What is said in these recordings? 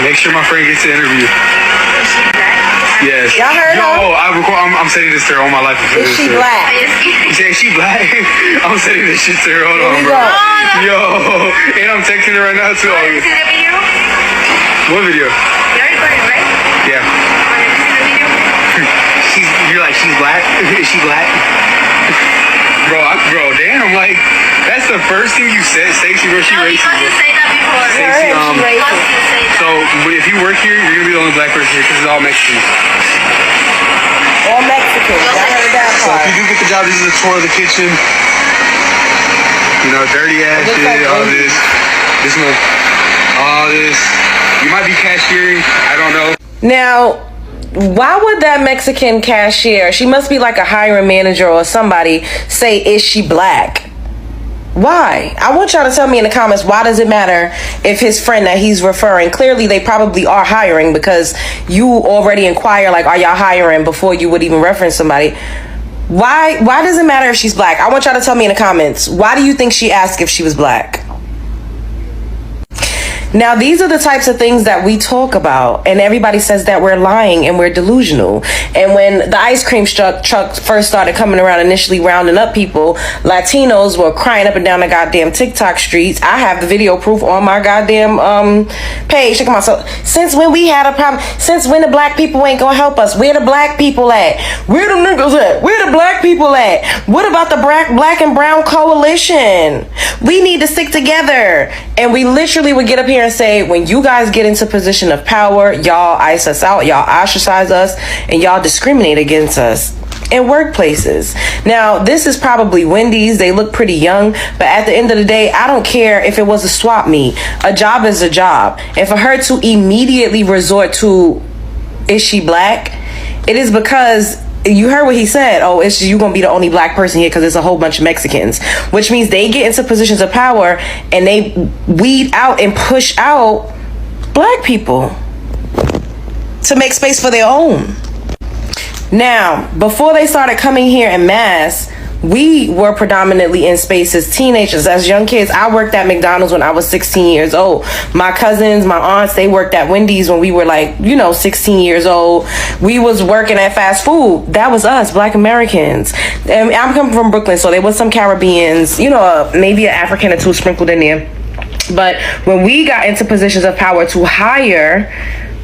Make sure my friend gets the interview. Yes. Y'all heard her? I'm sending this to her all my life. Is she black? You say she black? I'm sending this shit to her. Hold on, bro. Yo, and I'm texting her right now too. Oh, you see the video? What video? You recorded, right? Yeah. Have you seen the video? You're like, she's black? Is she black? Bro, damn, like, that's the first thing you said, Stacey, bro, she racist. Because you say that before. Stacey, So, if you work here, you're gonna be the only black person here, because it's all Mexicans. All Mexicans, I heard that part. So if you do get the job, this is a tour of the kitchen. You know, dirty ass shit, like all this one, all this. You might be cashiering, I don't know. Now, why would that Mexican cashier, she must be like a hiring manager or somebody, say, is she black? Why? I want y'all to tell me in the comments, why does it matter if his friend that he's referring, clearly they probably are hiring, because you already inquire, like, are y'all hiring before you would even reference somebody. Why does it matter if she's black? I want y'all to tell me in the comments, why do you think she asked if she was black? Now, these are the types of things that we talk about, and everybody says that we're lying and we're delusional. And when the ice cream truck first started coming around, initially rounding up people, Latinos were crying up and down the goddamn TikTok streets. I have the video proof on my goddamn page. Check them out. So, since when we had a problem? Since when the black people ain't gonna help us? Where the black people at? Where the niggas at? Where the black people at? What about the black and brown coalition? We need to stick together. And we literally would get up here and say, when you guys get into position of power, y'all ice us out, y'all ostracize us, and y'all discriminate against us in workplaces. Now, this is probably Wendy's. They look pretty young, but at the end of the day, I don't care if it was a swap meet. A job is a job. And for her to immediately resort to, is she black? It is because you heard what he said. Oh, it's you gonna be the only black person here because it's a whole bunch of Mexicans, which means they get into positions of power and they weed out and push out black people to make space for their own. Now, before they started coming here en masse, we were predominantly in spaces, teenagers, as young kids. I worked at McDonald's when I was 16 years old. My cousins, my aunts, they worked at Wendy's when we were 16 years old. We was working at fast food. That was us, black Americans. And I'm coming from Brooklyn, so there was some Caribbeans, maybe an African or two sprinkled in there. But when we got into positions of power to hire,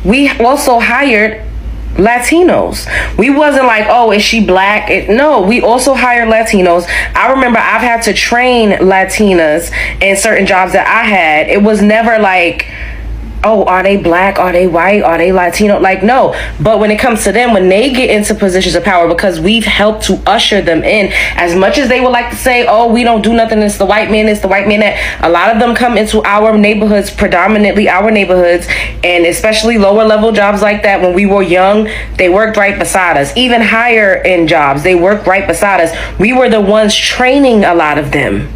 we also hired Latinos. We wasn't like, oh, is she black? No, we also hired Latinos. I remember I've had to train Latinas in certain jobs that I had. It was never like, oh, are they black? Are they white? Are they Latino? No. But when it comes to them, when they get into positions of power, because we've helped to usher them in, as much as they would like to say, oh, we don't do nothing, it's the white man, that a lot of them come into our neighborhoods, predominantly our neighborhoods, and especially lower level jobs like that. When we were young, they worked right beside us. Even higher end jobs, they worked right beside us. We were the ones training a lot of them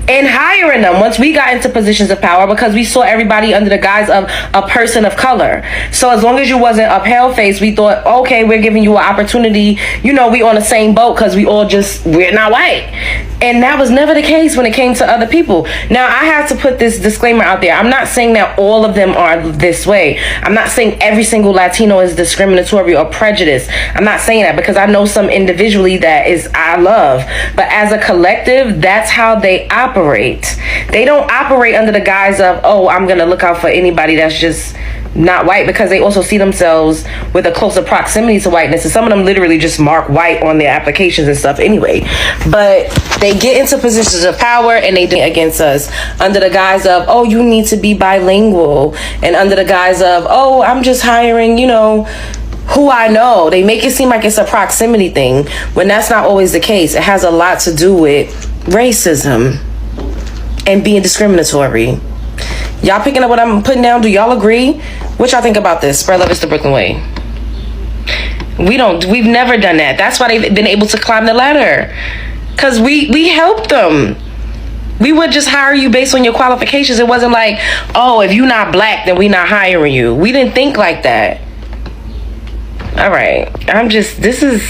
and hiring them once we got into positions of power, because we saw everybody under the guise of a person of color. So as long as you wasn't a pale face, we thought, okay, we're giving you an opportunity. We on the same boat because we're not white. And that was never the case when it came to other people. Now, I have to put this disclaimer out there. I'm not saying that all of them are this way. I'm not saying every single Latino is discriminatory or prejudiced. I'm not saying that, because I know some individually that I love. But as a collective, that's how they operate. They don't operate under the guise of, oh, I'm going to look out for anybody that's just not white, because they also see themselves with a closer proximity to whiteness, and some of them literally just mark white on their applications and stuff anyway. But they get into positions of power and they do against us under the guise of, oh, you need to be bilingual, and under the guise of, oh, I'm just hiring, who I know. They make it seem like it's a proximity thing, when that's not always the case. It has a lot to do with racism and being discriminatory. Y'all picking up what I'm putting down? Do y'all agree? What y'all think about this? Spread love is the Brooklyn way. We've never done that. That's why they've been able to climb the ladder. Because we helped them. We would just hire you based on your qualifications. It wasn't like, oh, if you're not black, then we're not hiring you. We didn't think like that. All right. This is...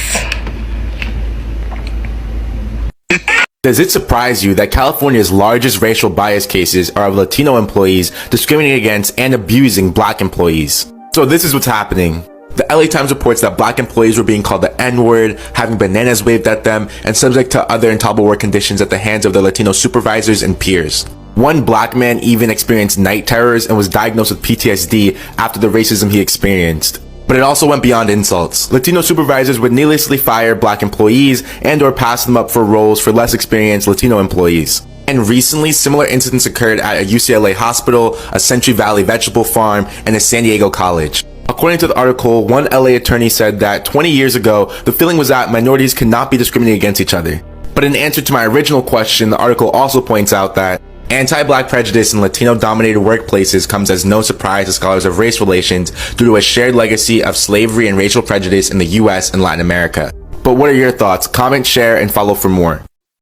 Does it surprise you that California's largest racial bias cases are of Latino employees discriminating against and abusing black employees? So this is what's happening. The LA Times reports that black employees were being called the N-word, having bananas waved at them, and subject to other intolerable work conditions at the hands of their Latino supervisors and peers. One black man even experienced night terrors and was diagnosed with PTSD after the racism he experienced. But it also went beyond insults. Latino supervisors would needlessly fire black employees and or pass them up for roles for less experienced Latino employees. And recently, similar incidents occurred at a UCLA hospital, a Century Valley vegetable farm, and a San Diego college. According to the article, one LA attorney said that 20 years ago, the feeling was that minorities could not be discriminated against each other. But in answer to my original question, the article also points out that anti-black prejudice in Latino-dominated workplaces comes as no surprise to scholars of race relations due to a shared legacy of slavery and racial prejudice in the US and Latin America. But what are your thoughts? Comment, share, and follow for more.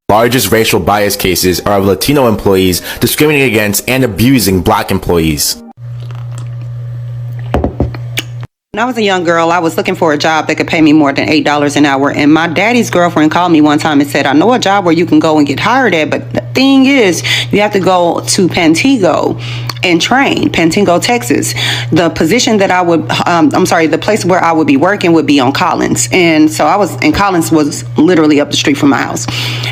Largest racial bias cases are of Latino employees discriminating against and abusing black employees. When I was a young girl, I was looking for a job that could pay me more than $8 an hour. And my daddy's girlfriend called me one time and said, I know a job where you can go and get hired at, but the thing is, you have to go to Pantego and train, Pantego, Texas. The position that I would, the place where I would be working would be on Collins. And so Collins was literally up the street from my house.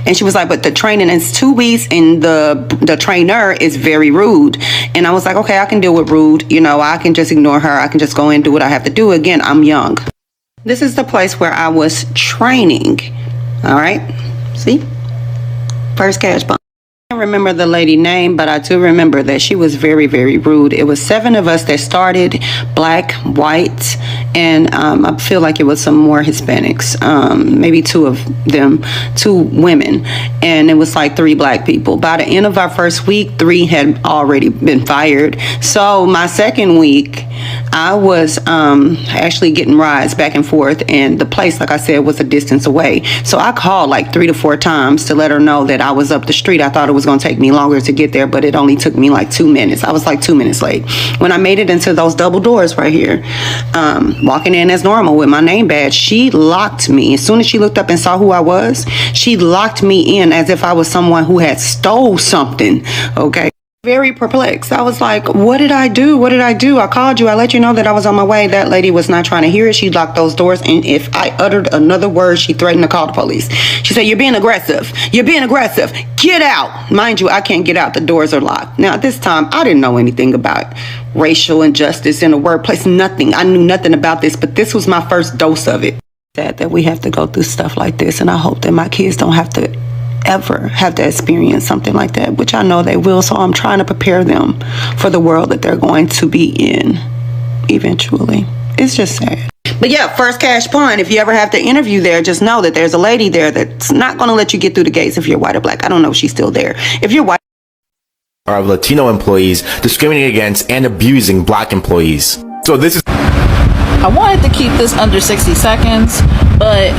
And she was like, but the training is 2 weeks and the trainer is very rude. And I was like, okay, I can deal with rude. You know, I can just ignore her. I can just go and do what I have to do. Again, I'm young. This is the place where I was training. All right. See? First cash bump. I don't remember the lady name, but I do remember that she was very, very rude. It was 7 of us that started, black, white, and I feel like it was some more Hispanics, maybe 2 of them, 2 women, and it was like 3 black people. By the end of our first week, 3 had already been fired. So my second week, I was actually getting rides back and forth, and the place, like I said, was a distance away. So I called like 3 to 4 times to let her know that I was up the street. I thought it was going to take me longer to get there, but it only took me like 2 minutes. I was like 2 minutes late. When I made it into those double doors right here, walking in as normal with my name badge, she locked me. As soon as she looked up and saw who I was, she locked me in as if I was someone who had stole something. Okay. Very perplexed. I was like, what did I do? What did I do? I called you. I let you know that I was on my way. That lady was not trying to hear it. She locked those doors. And if I uttered another word, she threatened to call the police. She said, you're being aggressive. You're being aggressive. Get out. Mind you, I can't get out. The doors are locked. Now, at this time, I didn't know anything about racial injustice in the workplace. Nothing. I knew nothing about this, but this was my first dose of it. That we have to go through stuff like this. And I hope that my kids don't have to ever have to experience something like that, which I know they will. So I'm trying to prepare them for the world that they're going to be in eventually. It's just sad. But yeah, First Cash Pawn, if you ever have to interview there, just know that there's a lady there that's not going to let you get through the gates if you're white or black. I don't know if she's still there. If you're white, are of Latino employees discriminating against and abusing black employees. So this is... I wanted to keep this under 60 seconds, but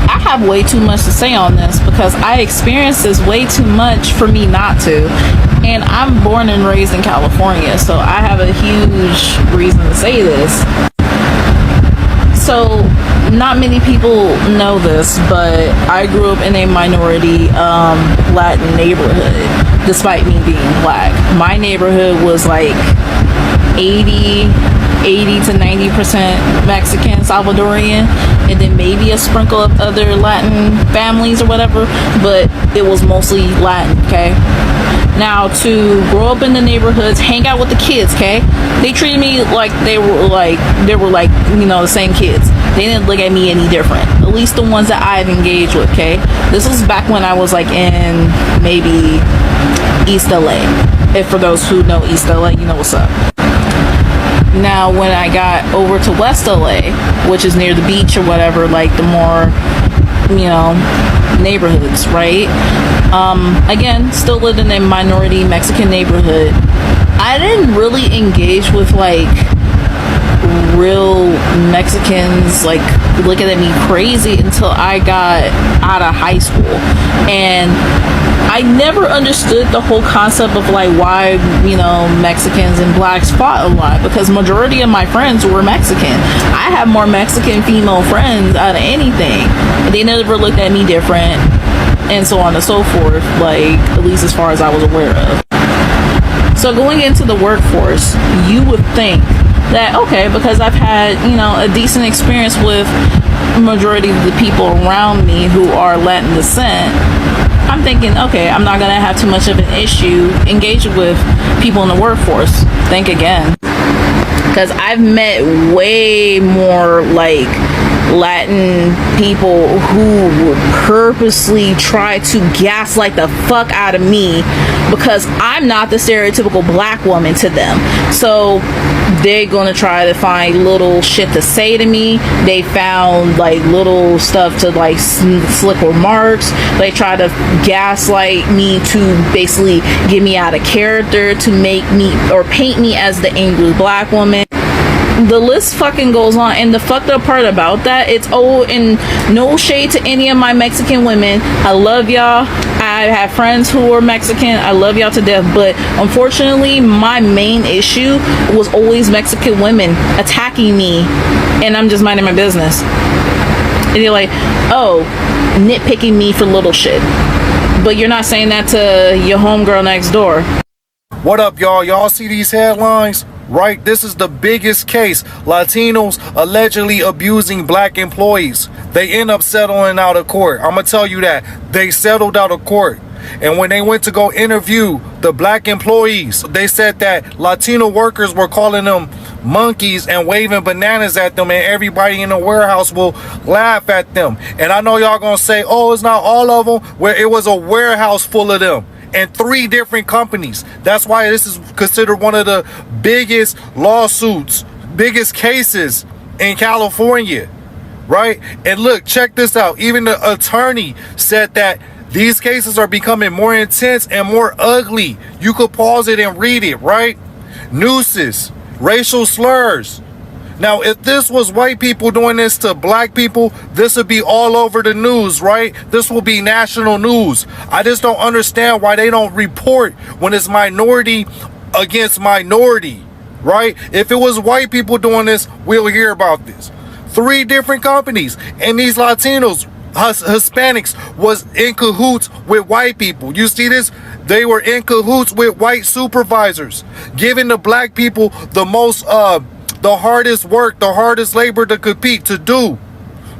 I have way too much to say on this because I experienced this way too much for me not to. And I'm born and raised in California, so I have a huge reason to say this. So, not many people know this, but I grew up in a minority Latin neighborhood, despite me being black. My neighborhood was like 80 to 90% Mexican, Salvadorian, and then maybe a sprinkle of other Latin families or whatever, but it was mostly Latin, okay? Now, to grow up in the neighborhoods, hang out with the kids, okay? They treated me like they were like, you know, the same kids. They didn't look at me any different. At least the ones that I've engaged with, okay? This was back when I was like in maybe East LA. If for those who know East LA, you know what's up. Now, when I got over to West LA, which is near the beach or whatever, like the more, you know, neighborhoods, right? Again, still lived in a minority Mexican neighborhood. I didn't really engage with like real Mexicans like looking at me crazy until I got out of high school. And I never understood the whole concept of like why, you know, Mexicans and blacks fought a lot, because majority of my friends were Mexican. I have more Mexican female friends out of anything. They never looked at me different. and so on and so forth, like, at least as far as I was aware of. So going into the workforce, you would think that, okay, because I've had, you know, a decent experience with majority of the people around me who are Latin descent, I'm thinking, okay, I'm not gonna have too much of an issue engaging with people in the workforce. Think again, because I've met way more like Latin people who would purposely try to gaslight the fuck out of me because I'm not the stereotypical black woman to them. So they're gonna try to find little shit to say to me. They found like little stuff to like slick remarks. They try to gaslight me to basically get me out of character, to make me or paint me as the angry black woman. The list fucking goes on, and the fucked up part about that, it's in no shade to any of my Mexican women. I love y'all. I have friends who are Mexican. I love y'all to death, but unfortunately, my main issue was always Mexican women attacking me, and I'm just minding my business. And they're like, oh, nitpicking me for little shit. But you're not saying that to your homegirl next door. What up, y'all? Y'all see these headlines? Right? This is the biggest case. Latinos allegedly abusing black employees. They end up settling out of court. I'm going to tell you that. They settled out of court. And when they went to go interview the black employees, they said that Latino workers were calling them monkeys and waving bananas at them, and everybody in the warehouse will laugh at them. And I know y'all going to say, oh, it's not all of them. Where it was a warehouse full of them. And 3 different companies. That's why this is considered one of the biggest lawsuits, biggest cases in California, right? And look, check this out. Even the attorney said that these cases are becoming more intense and more ugly. You could pause it and read it, right? Nooses, racial slurs. Now, if this was white people doing this to black people, this would be all over the news, right? This will be national news. I just don't understand why they don't report when it's minority against minority, right? If it was white people doing this, we'll hear about this. 3 different companies, and these Latinos, Hispanics, was in cahoots with white people. You see this? They were in cahoots with white supervisors, giving the black people the most, the hardest work, the hardest labor to compete, to do,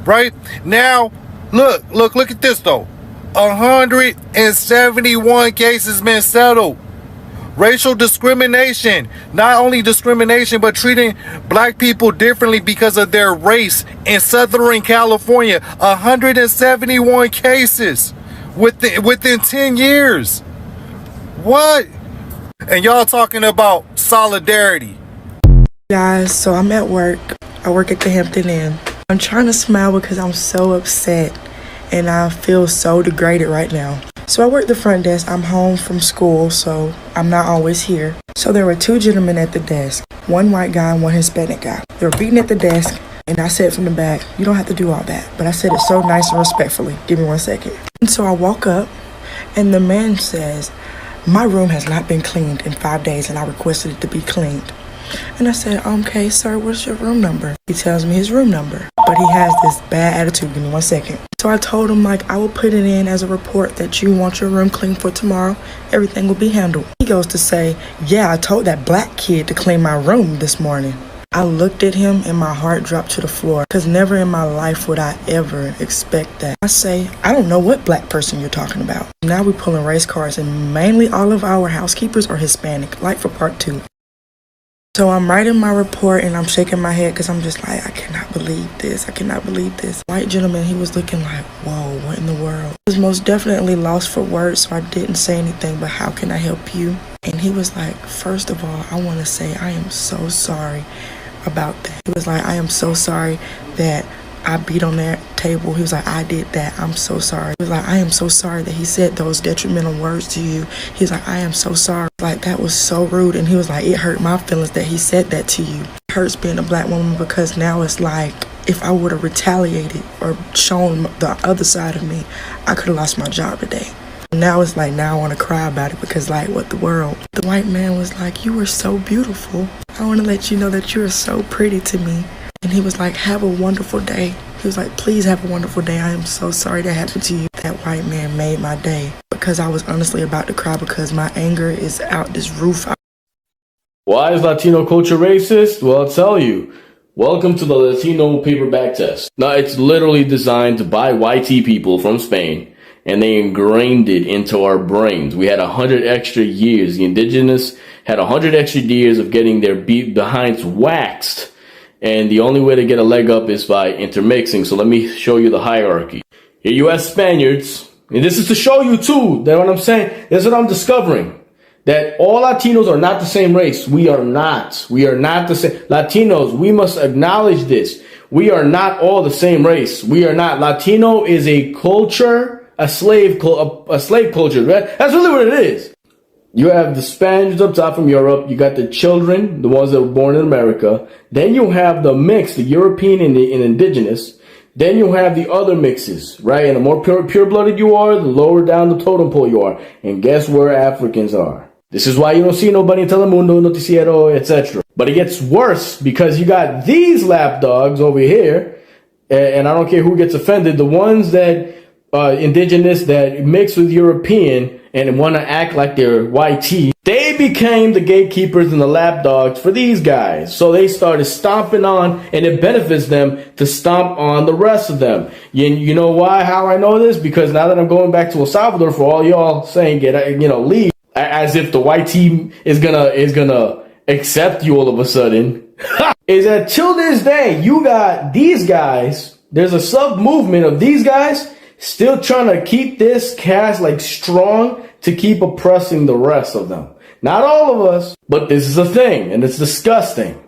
right? Now, look at this though. 171 cases been settled. Racial discrimination, not only discrimination, but treating black people differently because of their race in Southern California. 171 cases within 10 years. What? And y'all talking about solidarity. Guys, so I'm at work. I work at the Hampton Inn. I'm trying to smile because I'm so upset and I feel so degraded right now. So I work the front desk. I'm home from school, so I'm not always here. So there were 2 gentlemen at the desk, 1 white guy and 1 Hispanic guy. They were beating at the desk, and I said from the back, you don't have to do all that. But I said it so nice and respectfully. Give me 1 second. And so I walk up, and the man says, my room has not been cleaned in 5 days, and I requested it to be cleaned. And I said, okay, sir, what's your room number? He tells me his room number, but he has this bad attitude. Give me 1 second. So I told him, like, I will put it in as a report that you want your room cleaned for tomorrow. Everything will be handled. He goes to say, yeah, I told that black kid to clean my room this morning. I looked at him and my heart dropped to the floor because never in my life would I ever expect that. I say, I don't know what black person you're talking about. Now we're pulling race cards, and mainly all of our housekeepers are Hispanic, like for part 2. So I'm writing my report and I'm shaking my head because I'm just like, I cannot believe this. I cannot believe this. White gentleman, he was looking like, whoa, what in the world? I was most definitely lost for words, so I didn't say anything, but how can I help you? And he was like, first of all, I want to say I am so sorry about that. He was like, I am so sorry that I beat on that table. He was like, I did that. I'm so sorry. He was like, I am so sorry that he said those detrimental words to you. He's like, I am so sorry. Like, that was so rude. And he was like, it hurt my feelings that he said that to you. It hurts being a black woman because now it's like, if I would have retaliated or shown the other side of me, I could have lost my job today. Now it's like, now I want to cry about it because, like, what the world? The white man was like, you were so beautiful. I want to let you know that you are so pretty to me. And he was like, have a wonderful day. He was like, please have a wonderful day. I am so sorry that happened to you. That white man made my day because I was honestly about to cry because my anger is out this roof. Why is Latino culture racist? Well, I'll tell you. Welcome to the Latino paperback test. Now, it's literally designed to buy YT people from Spain, and they ingrained it into our brains. We had 100 extra years. The indigenous had 100 extra years of getting their behinds waxed, and the only way to get a leg up is by intermixing. So let me show you the hierarchy. Here you have Spaniards, and this is to show you too that what I'm saying, this is what I'm discovering. That all Latinos are not the same race. We are not. We are not the same. Latinos, we must acknowledge this. We are not all the same race. We are not. Latino is a culture, a slave culture. Right? That's really what it is. You have the Spaniards up top from Europe. You got the children, the ones that were born in America. Then you have the mix, the European and the indigenous. Then you have the other mixes, right? And the more pure-blooded you are, the lower down the totem pole you are. And guess where Africans are? This is why you don't see nobody in Telemundo, Noticiero, etc. But it gets worse because you got these lapdogs over here, and I don't care who gets offended, the ones that indigenous that mix with European and want to act like they're YT, they became the gatekeepers and the lapdogs for these guys. So they started stomping on, and it benefits them to stomp on the rest of them. You know why? How I know this? Because now that I'm going back to El Salvador, for all y'all saying leave, as if the white team is gonna accept you all of a sudden, is that till this day, you got these guys, there's a sub movement of these guys still trying to keep this caste strong to keep oppressing the rest of them. Not all of us, but this is a thing, and it's disgusting.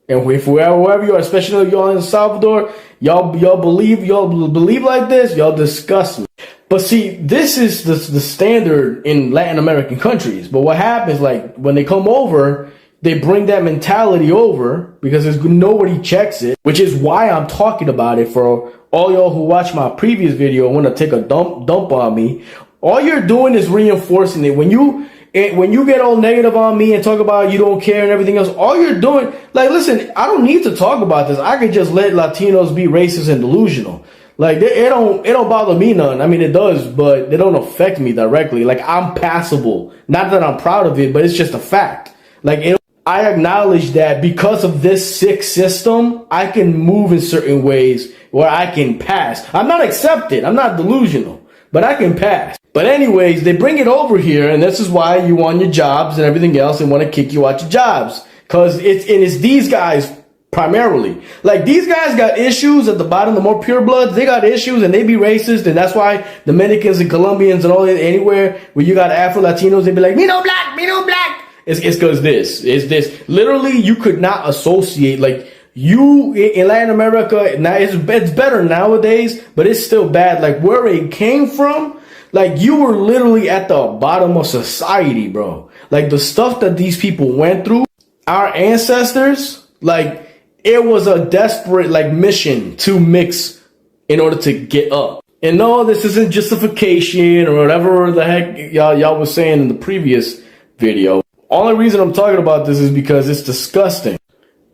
And if wherever you are, especially y'all in El Salvador, y'all believe like this, y'all disgust me. But see, this is the standard in Latin American countries. But what happens, when they come over, they bring that mentality over because nobody checks it, which is why I'm talking about it. For all y'all who watched my previous video and want to take a dump on me, all you're doing is reinforcing it. When you get all negative on me and talk about you don't care and everything else, all you're doing, listen, I don't need to talk about this. I could just let Latinos be racist and delusional. It don't bother me none. I mean, it does, but it don't affect me directly. I'm passable. Not that I'm proud of it, but it's just a fact. I acknowledge that because of this sick system, I can move in certain ways where I can pass. I'm not accepted. I'm not delusional, but I can pass. But anyways, they bring it over here, and this is why you want your jobs and everything else and want to kick you out your jobs. Because it's these guys primarily. These guys got issues at the bottom, the more pure bloods, they got issues and they be racist, and that's why Dominicans and Colombians and all that, anywhere where you got Afro-Latinos, they be like, me no black, me no black. It's because this. Literally, you could not associate, you in Latin America, now it's better nowadays, but it's still bad. Where it came from, you were literally at the bottom of society, bro. The stuff that these people went through, our ancestors, it was a desperate mission to mix in order to get up. And no, this isn't justification or whatever the heck y'all was saying in the previous video. Only reason I'm talking about this is because it's disgusting.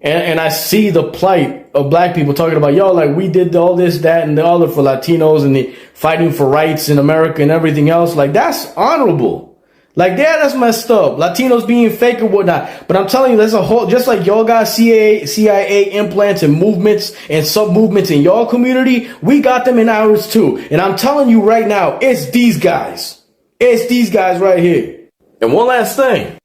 And I see the plight of black people talking about, we did all this, that, and the other for Latinos and the fighting for rights in America and everything else. That's honorable. That's messed up. Latinos being fake and whatnot. But I'm telling you, there's a whole, just like y'all got CIA implants and movements and sub-movements in y'all community, we got them in ours too. And I'm telling you right now, it's these guys. It's these guys right here. And one last thing.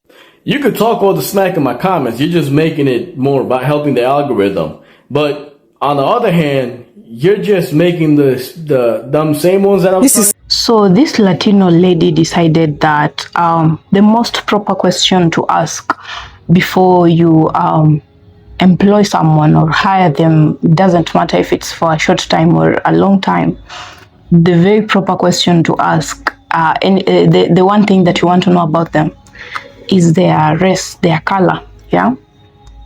You could talk all the smack in my comments. You're just making it more about helping the algorithm. But on the other hand, you're just making them same ones that I'm So this Latino lady decided that the most proper question to ask before you employ someone or hire them, doesn't matter if it's for a short time or a long time, the very proper question to ask, and the one thing that you want to know about them is their race, their color, yeah?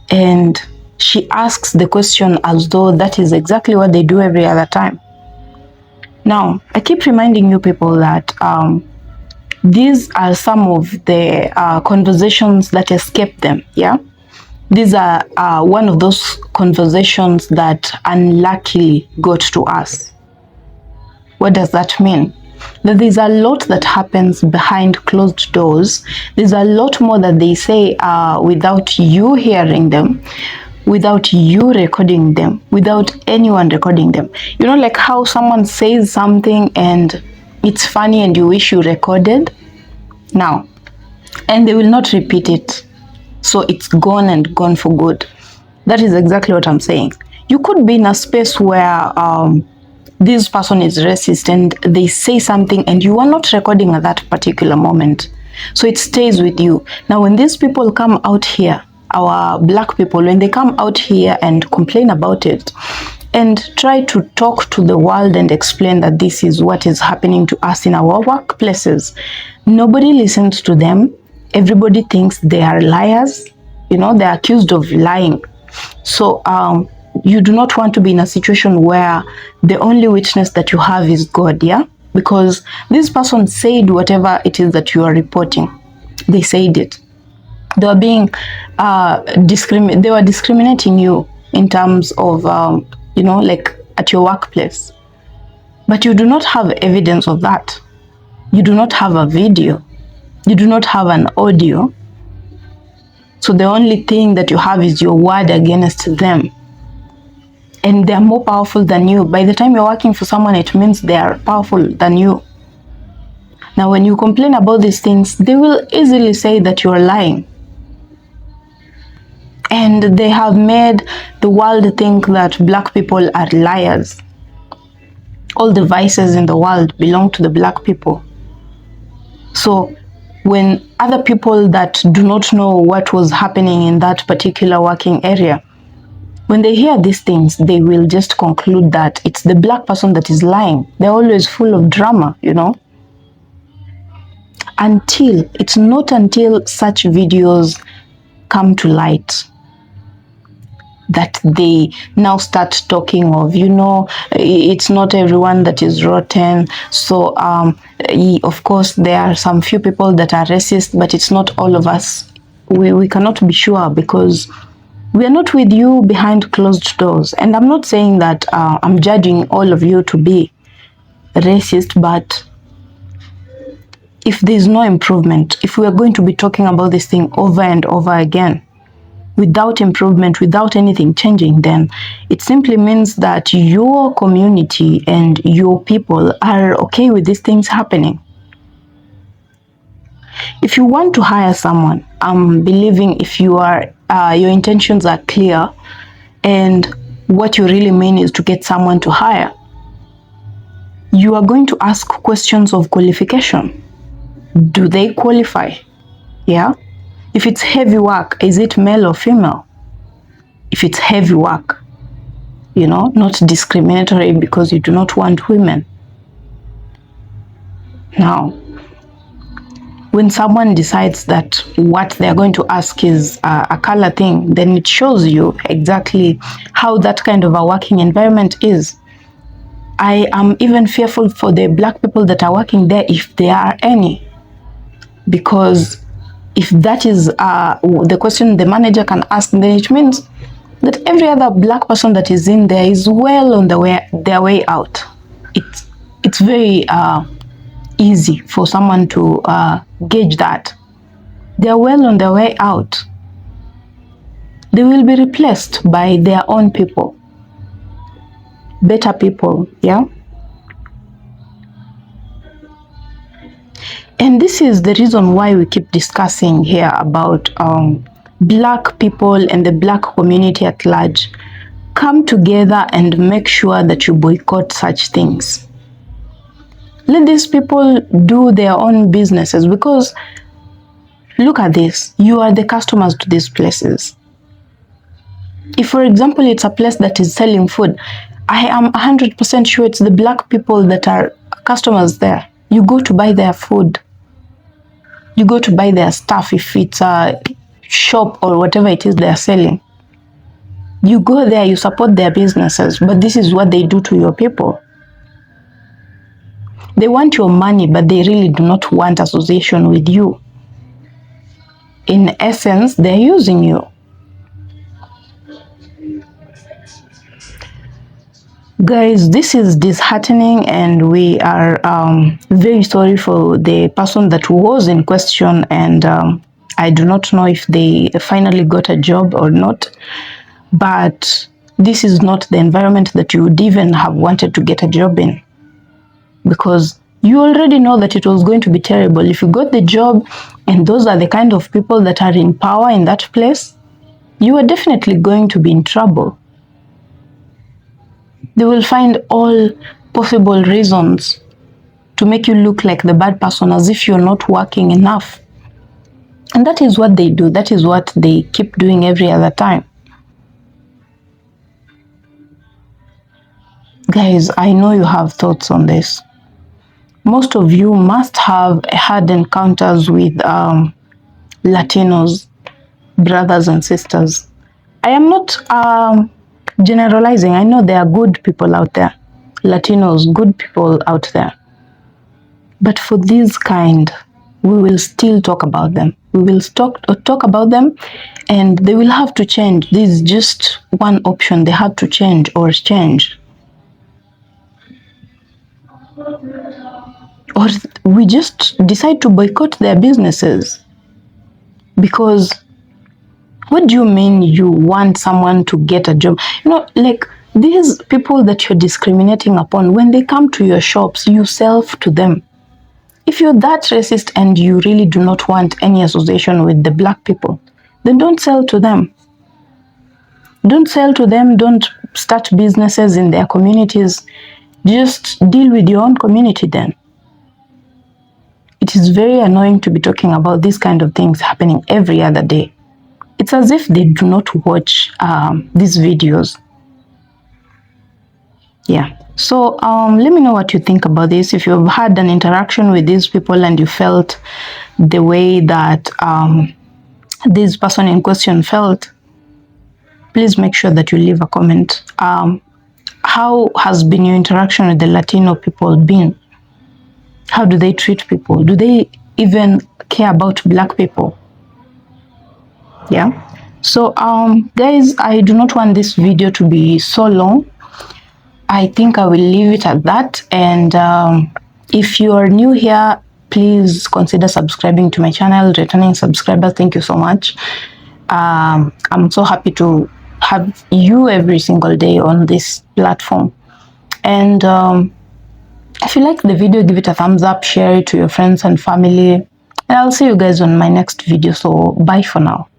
And she asks the question as though that is exactly what they do every other time. Now, I keep reminding you people that these are some of the conversations that escape them, yeah? These are one of those conversations that unluckily got to us. What does that mean? that there's a lot that happens behind closed doors. There's a lot more that they say without you hearing them, without you recording them, without anyone recording them. You know, like how someone says something and it's funny and you wish you recorded now, and they will not repeat it. So it's gone and gone for good. That is exactly what I'm saying. You could be in a space where this person is racist and they say something and you are not recording at that particular moment. So it stays with you. Now, when these people come out here, our black people, when they come out here and complain about it and try to talk to the world and explain that this is what is happening to us in our workplaces, nobody listens to them. Everybody thinks they are liars. You know, they're accused of lying. So you do not want to be in a situation where the only witness that you have is God, yeah? Because this person said whatever it is that you are reporting. They said it. They were being they were discriminating you in terms of you know, like at your workplace. But you do not have evidence of that. You do not have a video. You do not have an audio. So the only thing that you have is your word against them. And they're more powerful than you. By the time you're working for someone, it means they are powerful than you. Now, when you complain about these things, they will easily say that you're lying. And they have made the world think that black people are liars. All the vices in the world belong to the black people. So when other people that do not know what was happening in that particular working area, when they hear these things, they will just conclude that it's the black person that is lying. They're always full of drama, you know. It's not until such videos come to light that they now start talking of, you know, it's not everyone that is rotten. So, of course, there are some few people that are racist, but it's not all of us. We cannot be sure because we are not with you behind closed doors. And I'm not saying that I'm judging all of you to be racist, but if there's no improvement, if we are going to be talking about this thing over and over again, without improvement, without anything changing, then it simply means that your community and your people are okay with these things happening. If you want to hire someone, I'm believing if you are your intentions are clear and what you really mean is to get someone to hire, you are going to ask questions of qualification. Do they qualify? Yeah. If it's heavy work, is it male or female? If it's heavy work, you know, not discriminatory because you do not want women. Now, when someone decides that what they're going to ask is a color thing, then it shows you exactly how that kind of a working environment is. I am even fearful for the black people that are working there, if there are any, because if that is the question the manager can ask, then it means that every other black person that is in there is well on their way out. It's very easy for someone to gauge that. They're well on their way out. They will be replaced by their own people, better people, yeah? And this is the reason why we keep discussing here about black people and the black community at large. Come together and make sure that you boycott such things. Let these people do their own businesses, because look at this. You are the customers to these places. If, for example, it's a place that is selling food, I am 100% sure it's the black people that are customers there. You go to buy their food. You go to buy their stuff if it's a shop or whatever it is they're selling. You go there, you support their businesses, but this is what they do to your people. They want your money, but they really do not want association with you. In essence, they're using you. Guys, this is disheartening, and we are very sorry for the person that was in question, and I do not know if they finally got a job or not, but this is not the environment that you would even have wanted to get a job in, because you already know that it was going to be terrible. If you got the job and those are the kind of people that are in power in that place, you are definitely going to be in trouble. They will find all possible reasons to make you look like the bad person, as if you're not working enough. And that is what they do. That is what they keep doing every other time. Guys, I know you have thoughts on this. Most of you must have had encounters with Latinos, brothers and sisters. I am not generalizing. I know there are good people out there, Latinos, good people out there. But for these kind, we will still talk about them. We will talk about them, and they will have to change. This is just one option. They have to change or change. Or we just decide to boycott their businesses. Because what do you mean you want someone to get a job? You know, like these people that you're discriminating upon, when they come to your shops, you sell to them. If you're that racist and you really do not want any association with the black people, then don't sell to them. Don't sell to them. Don't start businesses in their communities. Just deal with your own community then. It is very annoying to be talking about these kind of things happening every other day. It's as if they do not watch these videos. Yeah. So let me know what you think about this. If you've had an interaction with these people and you felt the way that this person in question felt, please make sure that you leave a comment. How has been your interaction with the Latino people been? How do they treat people? Do they even care about black people? Yeah. So guys, I do not want this video to be so long. I think I will leave it at that. And if you are new here, please consider subscribing to my channel. Returning subscriber, thank you so much. I'm so happy to have you every single day on this platform. And if you like the video, give it a thumbs up, share it to your friends and family. And I'll see you guys on my next video. So bye for now.